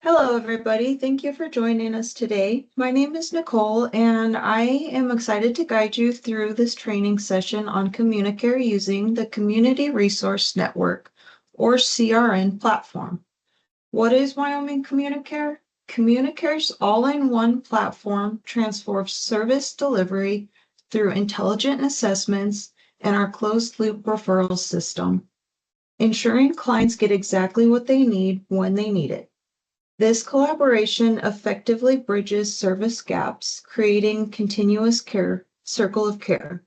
Hello, everybody. Thank you for joining us today. My name is Nicole, and I am excited to guide you through this training session on Communicare using the Community Resource Network, or CRN platform. What is Wyoming Communicare? Communicare's all-in-one platform transforms service delivery through intelligent assessments and our closed-loop referral system, ensuring clients get exactly what they need when they need it. This collaboration effectively bridges service gaps, creating continuous care circle of care.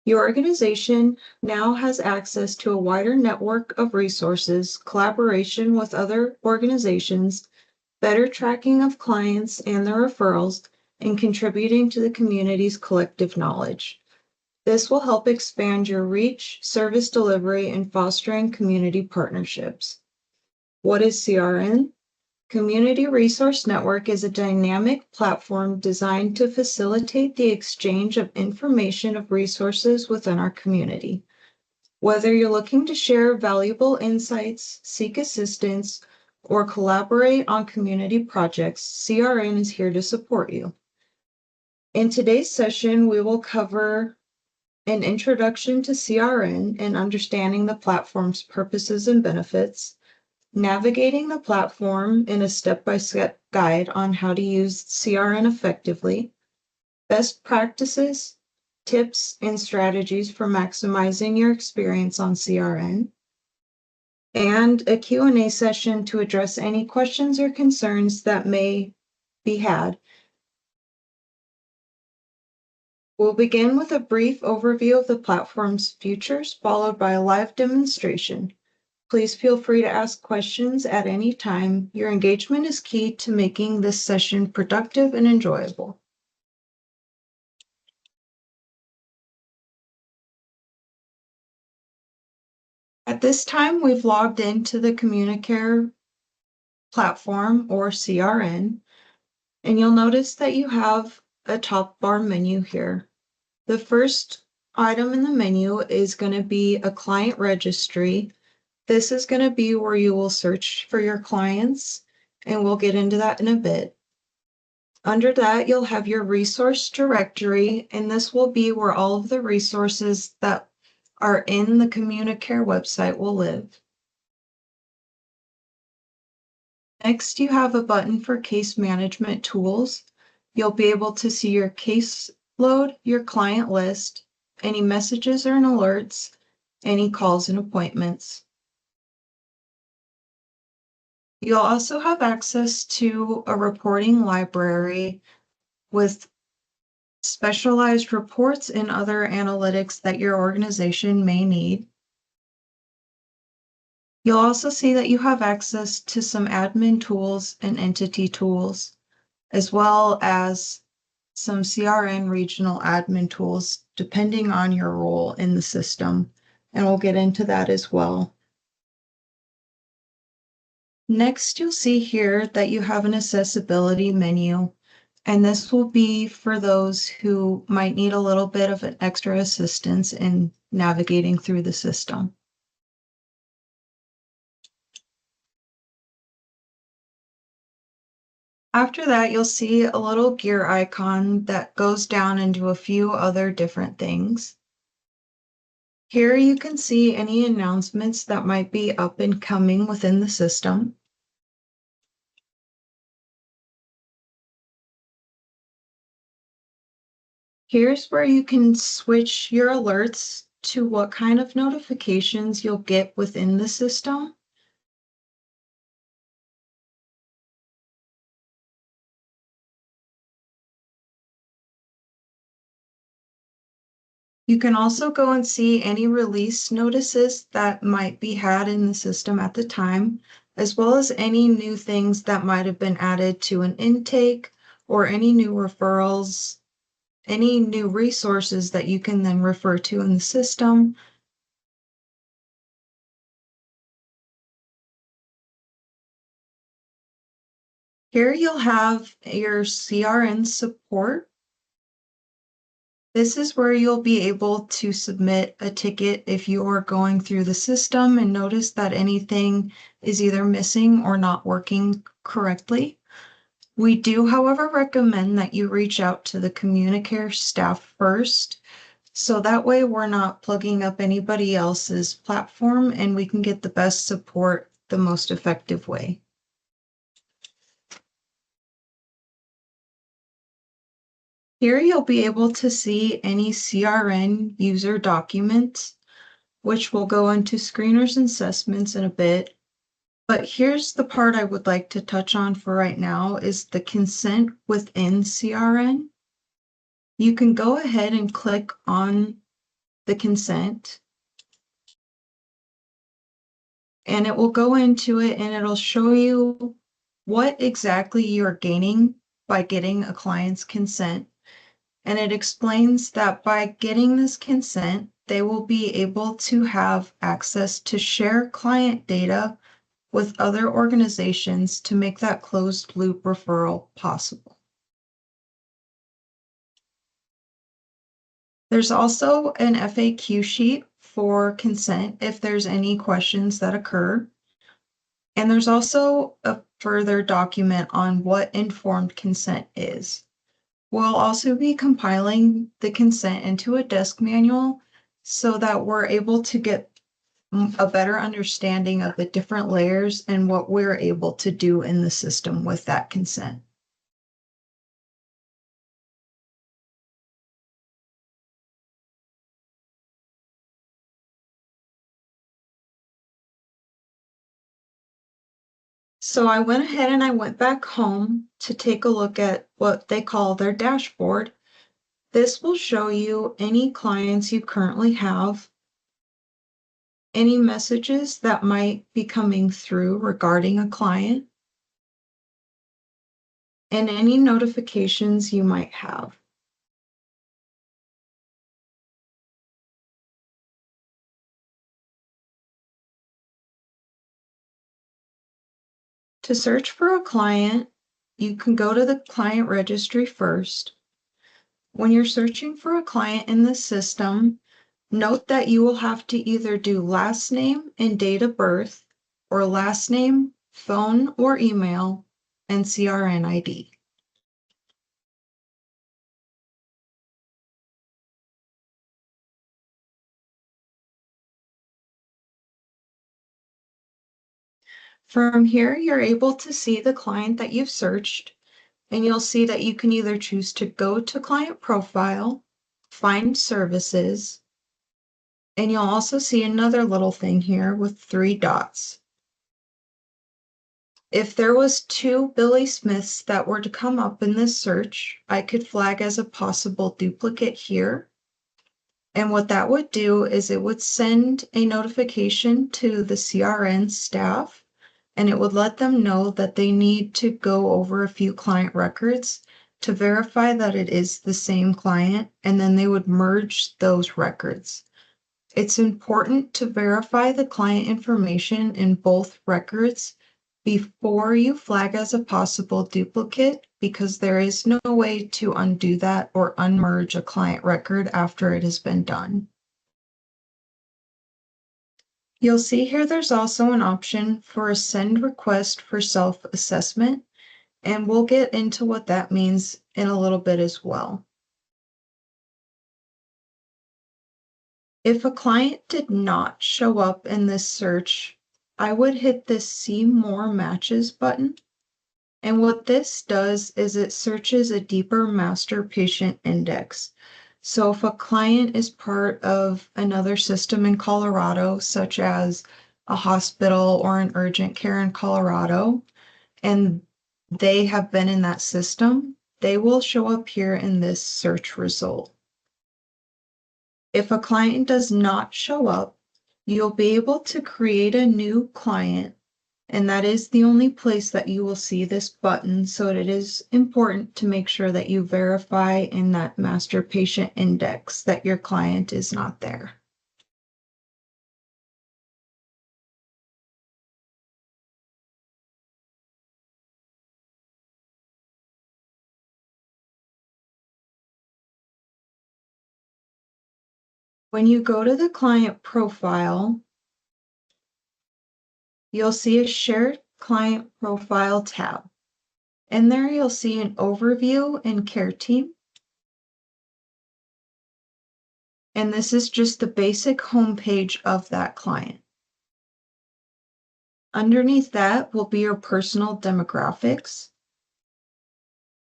Your organization now has access to a wider network of resources, collaboration with other organizations, better tracking of clients and their referrals, and contributing to the community's collective knowledge. This will help expand your reach, service delivery, and fostering community partnerships. What is CRN? Community Resource Network is a dynamic platform designed to facilitate the exchange of information of resources within our community. Whether you're looking to share valuable insights, seek assistance, or collaborate on community projects, CRN is here to support you. In today's session, we will cover an introduction to CRN and understanding the platform's purposes and benefits, navigating the platform in a step-by-step guide on how to use CRN effectively, best practices, tips, and strategies for maximizing your experience on CRN, and a Q&A session to address any questions or concerns that may be had. We'll begin with a brief overview of the platform's features, followed by a live demonstration. Please feel free to ask questions at any time. Your engagement is key to making this session productive and enjoyable. At this time, we've logged into the Communicare platform, or CRN, and you'll notice that you have a top bar menu here. The first item in the menu is going to be a client registry. This is going to be where you will search for your clients, and we'll get into that in a bit. Under that, you'll have your resource directory, and this will be where all of the resources that are in the Communicare website will live. Next, you have a button for case management tools. You'll be able to see your caseload, your client list, any messages or alerts, any calls and appointments. You'll also have access to a reporting library with specialized reports and other analytics that your organization may need. You'll also see that you have access to some admin tools and entity tools, as well as some CRN regional admin tools, depending on your role in the system, and we'll get into that as well. Next, you'll see here that you have an accessibility menu, and this will be for those who might need a little bit of an extra assistance in navigating through the system. After that, you'll see a little gear icon that goes down into a few other different things. Here you can see any announcements that might be up and coming within the system. Here's where you can switch your alerts to what kind of notifications you'll get within the system. You can also go and see any release notices that might be had in the system at the time, as well as any new things that might have been added to an intake or any new referrals, any new resources that you can then refer to in the system. Here you'll have your CRN support. This is where you'll be able to submit a ticket if you're going through the system and notice that anything is either missing or not working correctly. We do, however, recommend that you reach out to the Communicare staff first, so that way we're not plugging up anybody else's platform and we can get the best support the most effective way. Here you'll be able to see any CRN user documents, which will go into screeners and assessments in a bit. But here's the part I would like to touch on for right now is the consent within CRN. You can go ahead and click on the consent, and it will go into it and it'll show you what exactly you're gaining by getting a client's consent. And it explains that by getting this consent, they will be able to have access to share client data with other organizations to make that closed loop referral possible. There's also an FAQ sheet for consent if there's any questions that occur. And there's also a further document on what informed consent is. We'll also be compiling the consent into a desk manual so that we're able to get a better understanding of the different layers and what we're able to do in the system with that consent. So I went ahead and I went back home to take a look at what they call their dashboard. This will show you any clients you currently have, any messages that might be coming through regarding a client, and any notifications you might have. To search for a client, you can go to the client registry first. When you're searching for a client in the system, note that you will have to either do last name and date of birth, or last name, phone or email, and CRN ID. From here, you're able to see the client that you've searched, and you'll see that you can either choose to go to client profile, find services, and you'll also see another little thing here with 3 dots. If there was 2 Billy Smiths that were to come up in this search, I could flag as a possible duplicate here. And what that would do is it would send a notification to the CRN staff, and it would let them know that they need to go over a few client records to verify that it is the same client, and then they would merge those records. It's important to verify the client information in both records before you flag as a possible duplicate, because there is no way to undo that or unmerge a client record after it has been done. You'll see here there's also an option for a send request for self-assessment, and we'll get into what that means in a little bit as well. If a client did not show up in this search, I would hit this See More Matches button. And what this does is it searches a deeper master patient index. So if a client is part of another system in Colorado, such as a hospital or an urgent care in Colorado, and they have been in that system, they will show up here in this search result. If a client does not show up, you'll be able to create a new client, and that is the only place that you will see this button. So it is important to make sure that you verify in that master patient index that your client is not there. When you go to the client profile, you'll see a Shared Client Profile tab. In there, you'll see an overview and care team. And this is just the basic homepage of that client. Underneath that will be your personal demographics.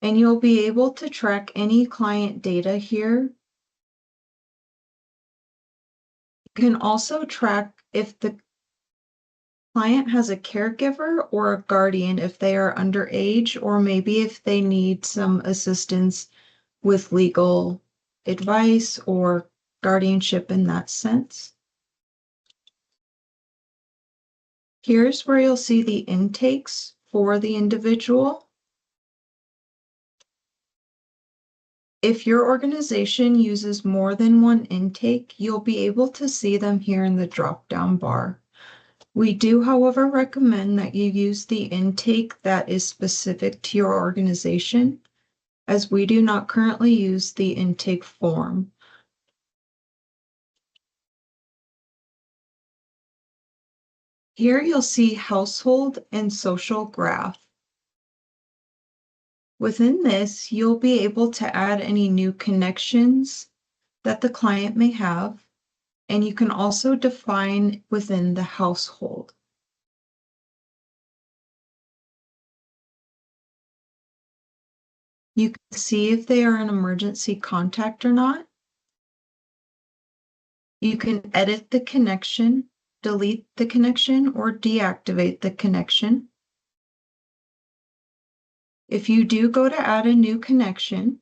And you'll be able to track any client data here. You can also track if the client has a caregiver or a guardian if they are underage, or maybe if they need some assistance with legal advice or guardianship in that sense. Here's where you'll see the intakes for the individual. If your organization uses more than one intake, you'll be able to see them here in the drop-down bar. We do, however, recommend that you use the intake that is specific to your organization, as we do not currently use the intake form. Here you'll see household and social graph. Within this, you'll be able to add any new connections that the client may have, and you can also define within the household. You can see if they are an emergency contact or not. You can edit the connection, delete the connection, or deactivate the connection. If you do go to add a new connection,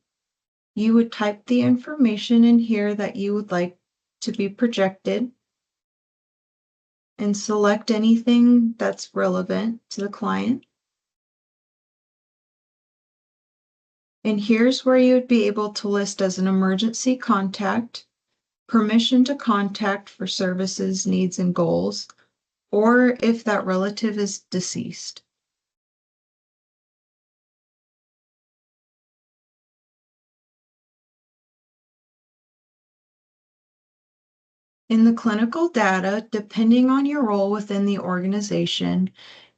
you would type the information in here that you would like to be projected and select anything that's relevant to the client. And here's where you would be able to list as an emergency contact, permission to contact for services, needs, and goals, or if that relative is deceased. In the clinical data, depending on your role within the organization,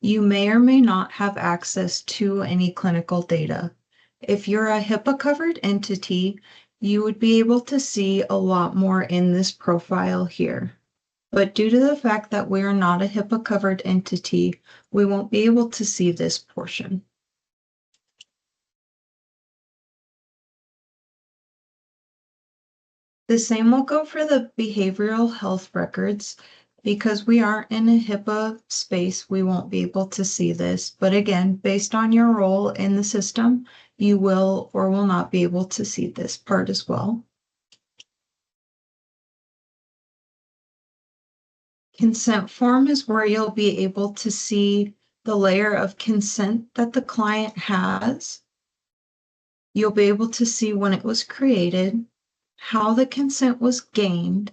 you may or may not have access to any clinical data. If you're a HIPAA-covered entity, you would be able to see a lot more in this profile here. But due to the fact that we are not a HIPAA-covered entity, we won't be able to see this portion. The same will go for the behavioral health records. Because we aren't in a HIPAA space, we won't be able to see this. But again, based on your role in the system, you will or will not be able to see this part as well. Consent form is where you'll be able to see the layer of consent that the client has. You'll be able to see when it was created, how the consent was gained,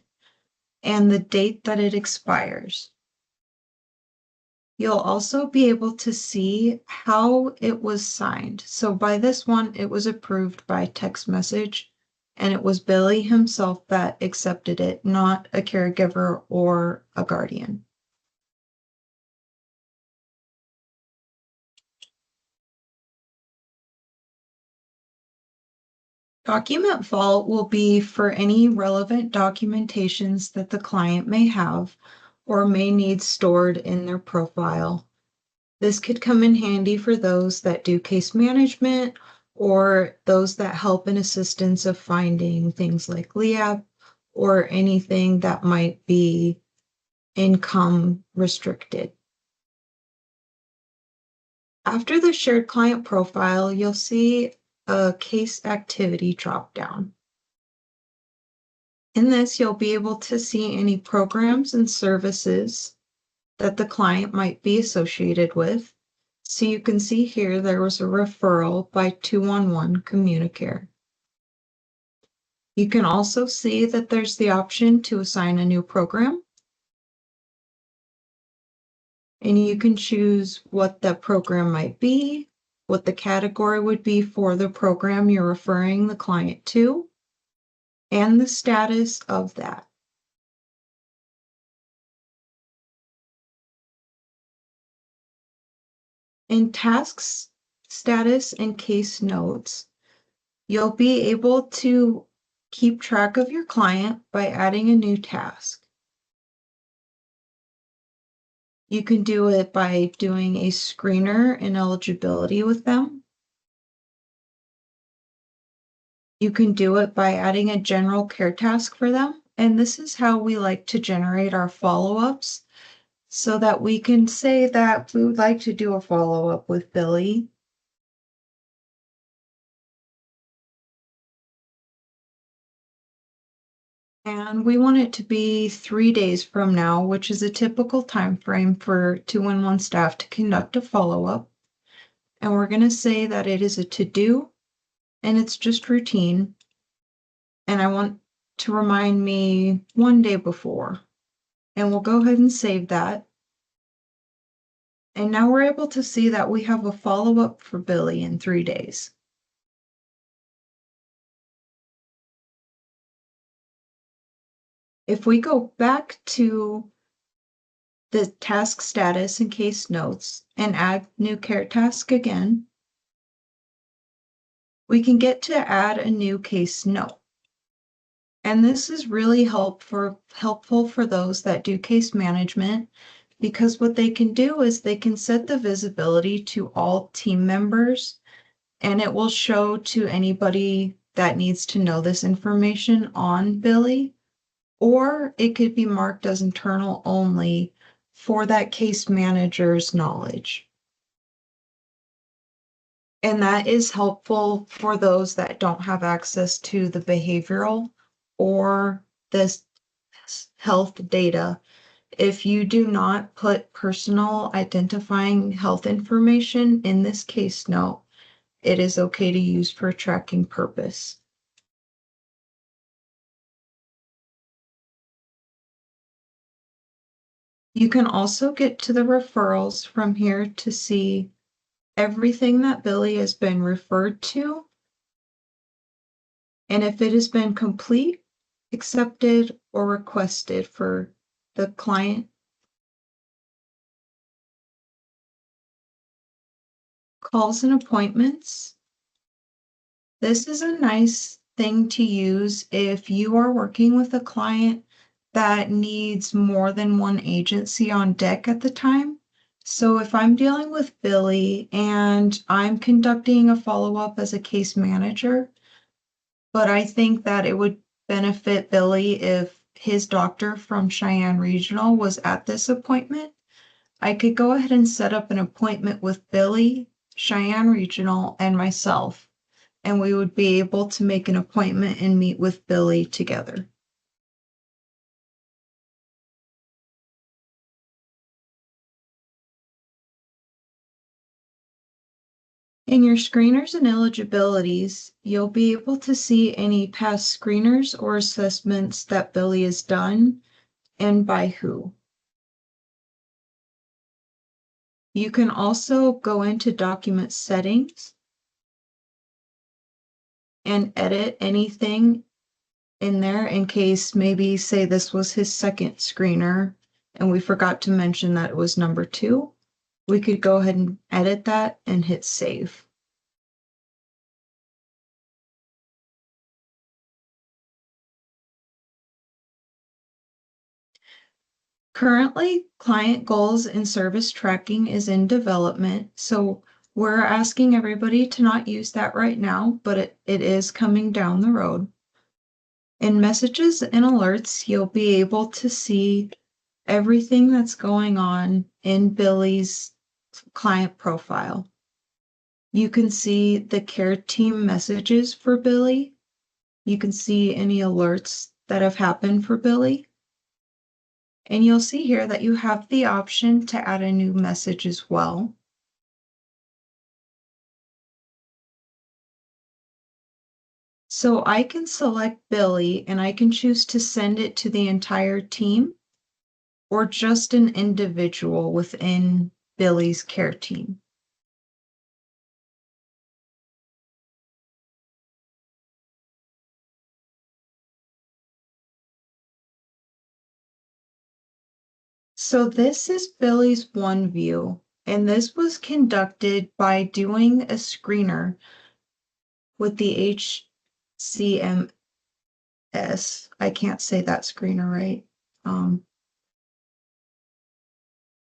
and the date that it expires. You'll also be able to see how it was signed. So by this one, it was approved by text message, and it was Billy himself that accepted it, not a caregiver or a guardian. Document vault will be for any relevant documentations that the client may have or may need stored in their profile. This could come in handy for those that do case management or those that help in assistance of finding things like LEAP or anything that might be income restricted. After the shared client profile, you'll see a case activity dropdown. In this, you'll be able to see any programs and services that the client might be associated with. So you can see here there was a referral by 211 Communicare. You can also see that there's the option to assign a new program. And you can choose what that program might be, what the category would be for the program you're referring the client to, and the status of that. In tasks, status, and case notes, you'll be able to keep track of your client by adding a new task. You can do it by doing a screener and eligibility with them. You can do it by adding a general care task for them. And this is how we like to generate our follow-ups so that we can say that we would like to do a follow-up with Billy. And we want it to be 3 days from now, which is a typical time frame for 211 staff to conduct a follow-up. And we're going to say that it is a to-do and it's just routine. And I want to remind me 1 day before. And we'll go ahead and save that. And now we're able to see that we have a follow-up for Billy in 3 days. If we go back to the task status and case notes and add new care task again, we can get to add a new case note. And this is really helpful for those that do case management, because what they can do is they can set the visibility to all team members, and it will show to anybody that needs to know this information on Billy, or it could be marked as internal only for that case manager's knowledge. And that is helpful for those that don't have access to the behavioral or this health data. If you do not put personal identifying health information in this case note, it is okay to use for tracking purpose. You can also get to the referrals from here to see everything that Billy has been referred to, and if it has been complete, accepted, or requested for the client. Calls and appointments. This is a nice thing to use if you are working with a client that needs more than one agency on deck at the time. So if I'm dealing with Billy and I'm conducting a follow-up as a case manager, but I think that it would benefit Billy if his doctor from Cheyenne Regional was at this appointment, I could go ahead and set up an appointment with Billy, Cheyenne Regional, and myself, and we would be able to make an appointment and meet with Billy together. In your screeners and eligibilities, you'll be able to see any past screeners or assessments that Billy has done and by who. You can also go into document settings and edit anything in there in case maybe say this was his second screener and we forgot to mention that it was number 2. We could go ahead and edit that and hit save. Currently, client goals and service tracking is in development, so we're asking everybody to not use that right now, but it is coming down the road. In messages and alerts, you'll be able to see everything that's going on in Billy's client profile. You can see the care team messages for Billy. You can see any alerts that have happened for Billy. And you'll see here that you have the option to add a new message as well. So I can select Billy and I can choose to send it to the entire team or just an individual within Billy's care team. So this is Billy's one view. And this was conducted by doing a screener with the HCMS. I can't say that screener right.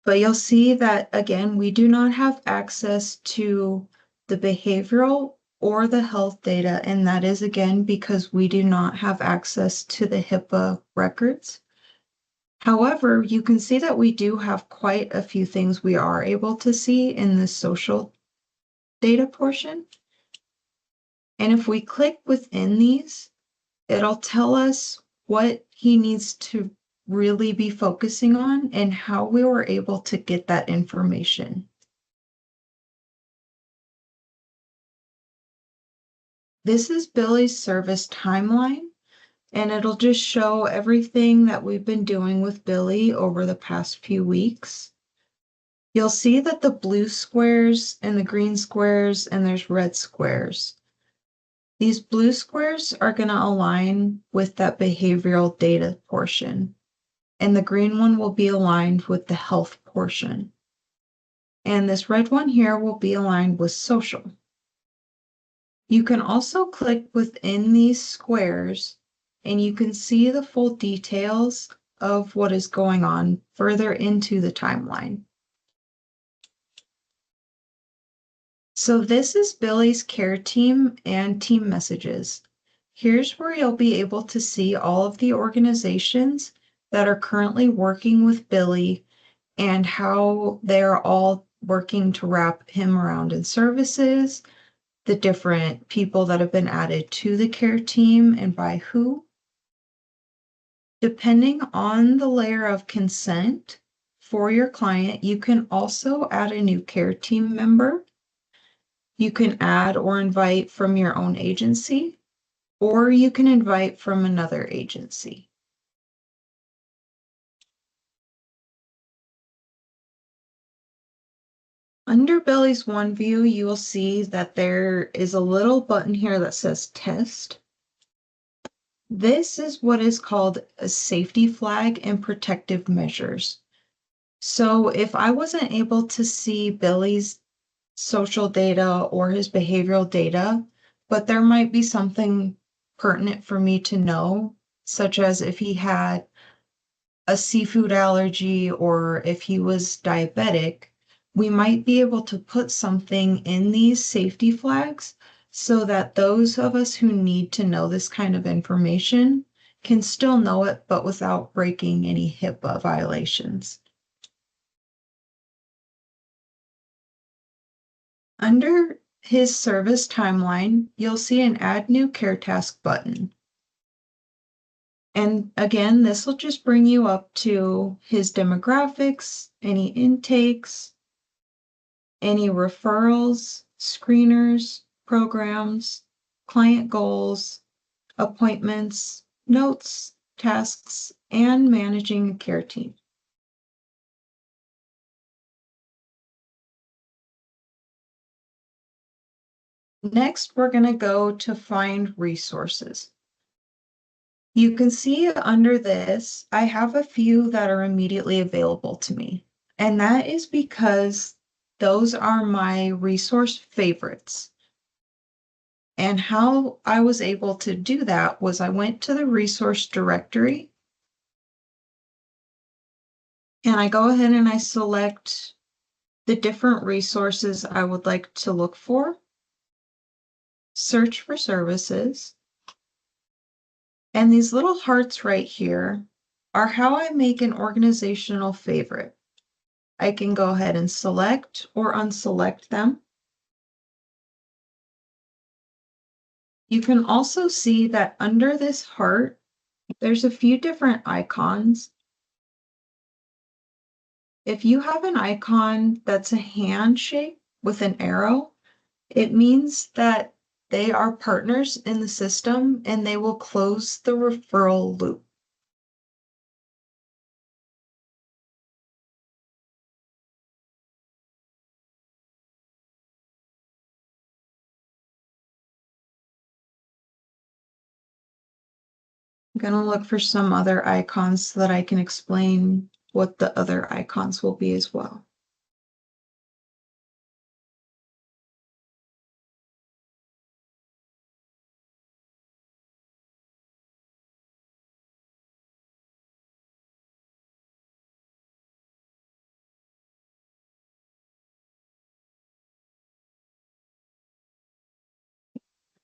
But you'll see that, again, we do not have access to the behavioral or the health data, and that is, again, because we do not have access to the HIPAA records. However, you can see that we do have quite a few things we are able to see in the social data portion. And if we click within these, it'll tell us what he needs to really be focusing on and how we were able to get that information. This is Billy's service timeline, and it'll just show everything that we've been doing with Billy over the past few weeks. You'll see that the blue squares and the green squares and there's red squares. These blue squares are going to align with that behavioral data portion, and the green one will be aligned with the health portion. And this red one here will be aligned with social. You can also click within these squares and you can see the full details of what is going on further into the timeline. So this is Billy's care team and team messages. Here's where you'll be able to see all of the organizations that are currently working with Billy and how they're all working to wrap him around in services, the different people that have been added to the care team and by who. Depending on the layer of consent for your client, you can also add a new care team member. You can add or invite from your own agency, or you can invite from another agency. Under Billy's One View, you will see that there is a little button here that says Test. This is what is called a safety flag and protective measures. So if I wasn't able to see Billy's social data or his behavioral data, but there might be something pertinent for me to know, such as if he had a seafood allergy or if he was diabetic, we might be able to put something in these safety flags so that those of us who need to know this kind of information can still know it, but without breaking any HIPAA violations. Under his service timeline, you'll see an Add New Care Task button. And again, this will just bring you up to his demographics, any intakes, any referrals, screeners, programs, client goals, appointments, notes, tasks, and managing a care team. Next, we're going to go to find resources. You can see under this, I have a few that are immediately available to me. And that is because those are my resource favorites. And how I was able to do that was I went to the resource directory and I go ahead and I select the different resources I would like to look for, search for services, and these little hearts right here are how I make an organizational favorite. I can go ahead and select or unselect them. You can also see that under this heart, there's a few different icons. If you have an icon that's a handshake with an arrow, it means that they are partners in the system and they will close the referral loop. I'm going to look for some other icons so that I can explain what the other icons will be as well.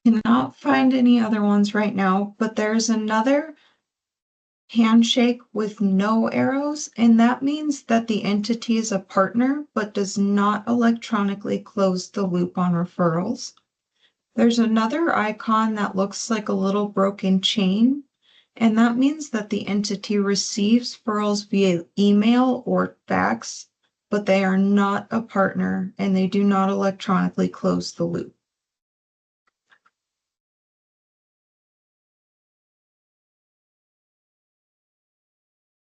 Cannot find any other ones right now, but there's another handshake with no arrows, and that means that the entity is a partner but does not electronically close the loop on referrals. There's another icon that looks like a little broken chain, and that means that the entity receives referrals via email or fax, but they are not a partner and they do not electronically close the loop.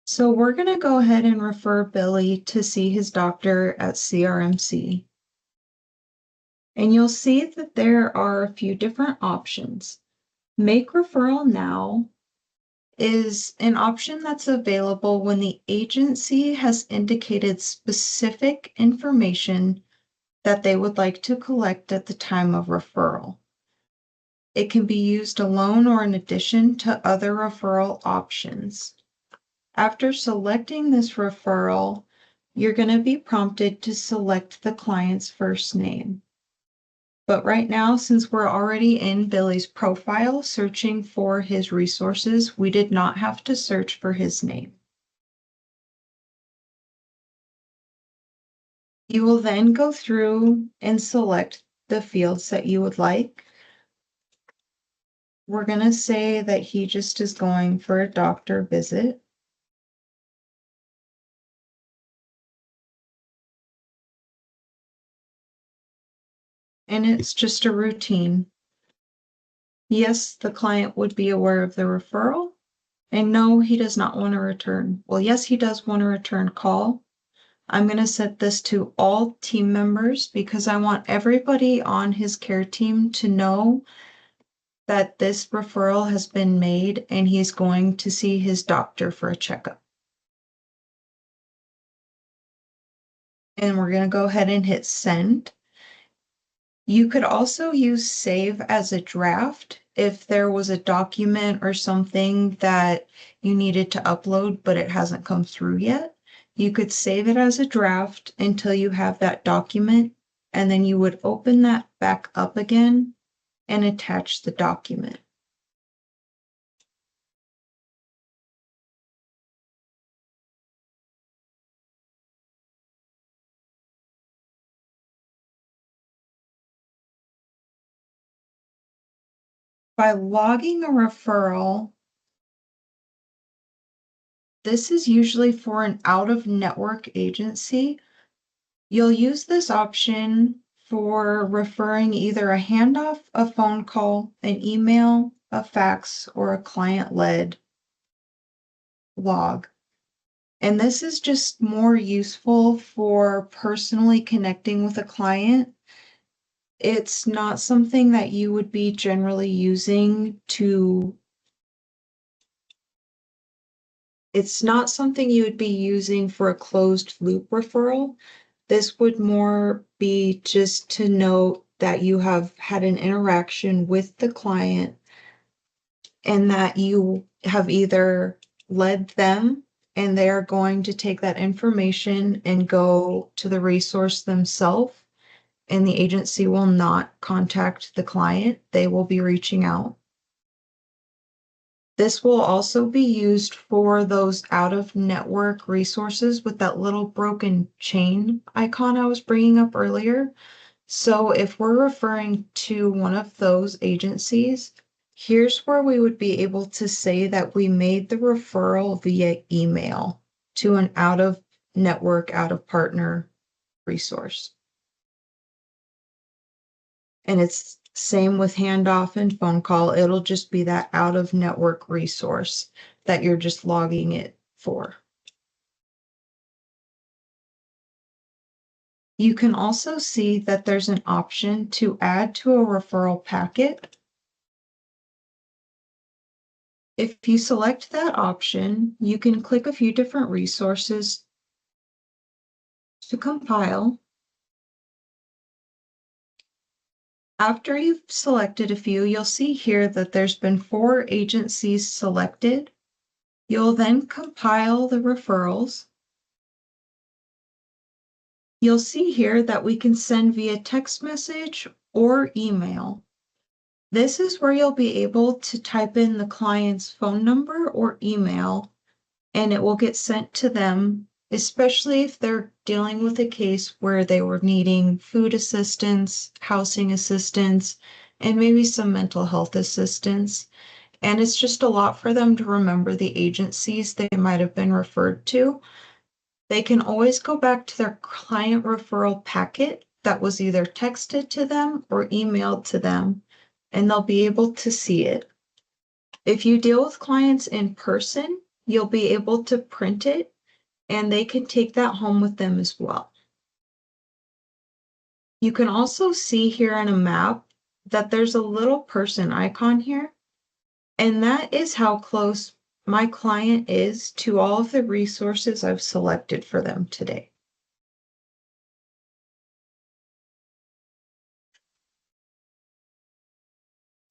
So we're going to go ahead and refer Billy to see his doctor at CRMC. And you'll see that there are a few different options. Make referral now is an option that's available when the agency has indicated specific information that they would like to collect at the time of referral. It can be used alone or in addition to other referral options. After selecting this referral, you're going to be prompted to select the client's first name. But right now, since we're already in Billy's profile searching for his resources, we did not have to search for his name. You will then go through and select the fields that you would like. We're going to say that he just is going for a doctor visit. And it's just a routine. Yes, the client would be aware of the referral. And no, he does not want to return. Well, yes, he does want to return call. I'm going to set this to all team members because I want everybody on his care team to know that this referral has been made and he's going to see his doctor for a checkup. And we're going to go ahead and hit send. You could also use save as a draft if there was a document or something that you needed to upload, but it hasn't come through yet. You could save it as a draft until you have that document, and then you would open that back up again and attach the document. By logging a referral, this is usually for an out-of-network agency. You'll use this option for referring either a handoff, a phone call, an email, a fax, or a client-led log. And this is just more useful for personally connecting with a client. It's not something that you would be generally using to It's not something you would be using for a closed loop referral. This would more be just to note that you have had an interaction with the client and that you have either led them and they're going to take that information and go to the resource themselves, and the agency will not contact the client. They will be reaching out. This will also be used for those out-of-network resources with that little broken chain icon I was bringing up earlier. So if we're referring to one of those agencies, here's where we would be able to say that we made the referral via email to an out-of-network, out-of-partner resource. And it's same with handoff and phone call. It'll just be that out-of-network resource that you're just logging it for. You can also see that there's an option to add to a referral packet. If you select that option, you can click a few different resources to compile. After you've selected a few, you'll see here that there's been 4 agencies selected. You'll then compile the referrals. You'll see here that we can send via text message or email. This is where you'll be able to type in the client's phone number or email, and it will get sent to them, especially if they're dealing with a case where they were needing food assistance, housing assistance, and maybe some mental health assistance. And it's just a lot for them to remember the agencies they might have been referred to. They can always go back to their client referral packet that was either texted to them or emailed to them, and they'll be able to see it. If you deal with clients in person, you'll be able to print it and they can take that home with them as well. You can also see here on a map that there's a little person icon here, and that is how close my client is to all of the resources I've selected for them today.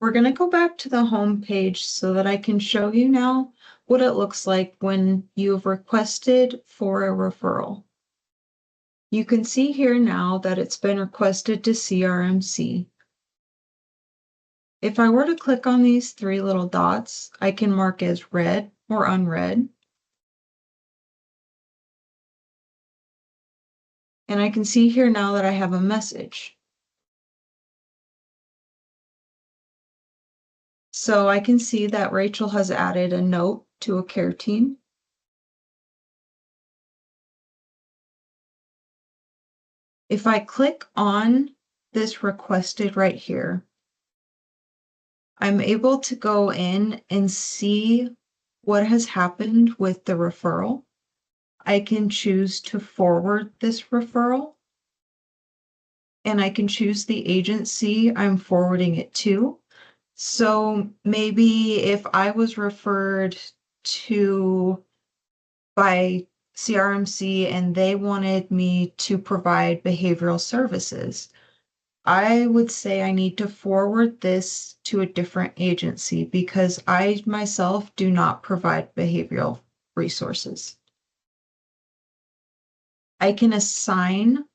We're going to go back to the home page so that I can show you now what it looks like when you've requested for a referral. You can see here now that it's been requested to CRMC. If I were to click on these three little dots, I can mark as read or unread. And I can see here now that I have a message. So I can see that Rachel has added a note to a care team. If I click on this requested right here, I'm able to go in and see what has happened with the referral. I can choose to forward this referral, and I can choose the agency I'm forwarding it to. So maybe if I was referred to by CRMC and they wanted me to provide behavioral services, I would say I need to forward this to a different agency because I myself do not provide behavioral resources. I can assign,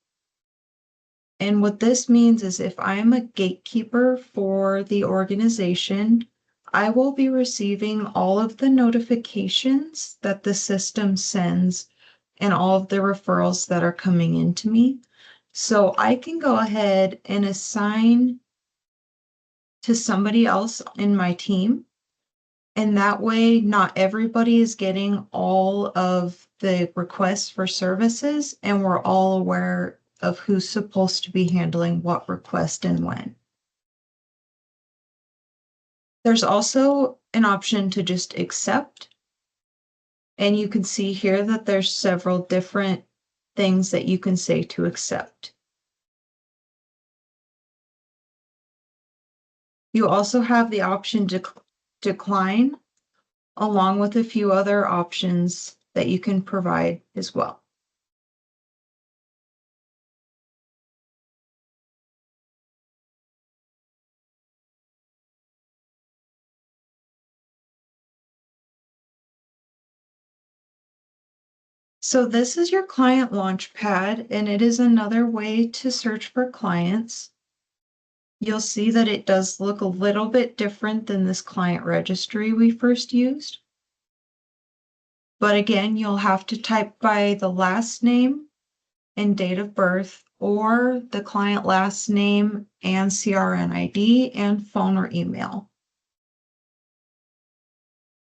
and what this means is if I'm a gatekeeper for the organization, I will be receiving all of the notifications that the system sends and all of the referrals that are coming into me. So I can go ahead and assign to somebody else in my team. And that way, not everybody is getting all of the requests for services, and we're all aware of who's supposed to be handling what request and when. There's also an option to just accept. And you can see here that there's several different things that you can say to accept. You also have the option to decline, along with a few other options that you can provide as well. So this is your client launchpad, and it is another way to search for clients. You'll see that it does look a little bit different than this client registry we first used. But again, you'll have to type by the last name and date of birth, or the client last name and CRN ID and phone or email.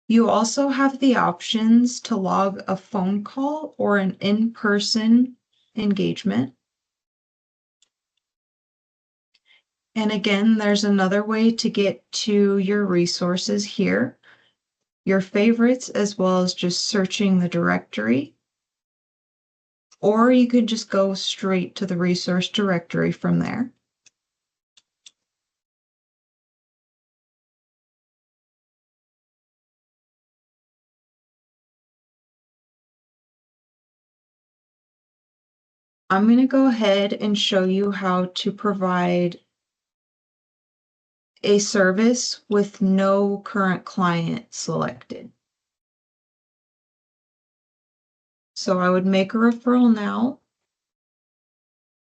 You also have the options to log a phone call or an in-person engagement. And again, there's another way to get to your resources here, your favorites, as well as just searching the directory. Or you could just go straight to the resource directory from there. I'm going to go ahead and show you how to provide a service with no current client selected. So I would make a referral now,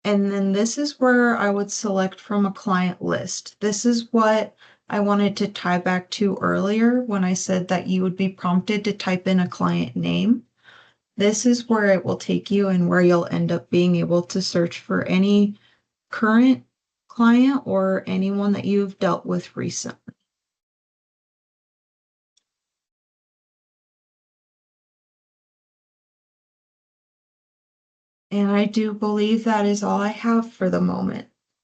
and then this is where I would select from a client list. This is what I wanted to tie back to earlier when I said that you would be prompted to type in a client name. This is where it will take you and where you'll end up being able to search for any current client or anyone that you've dealt with recently. And I do believe that is all I have for the moment.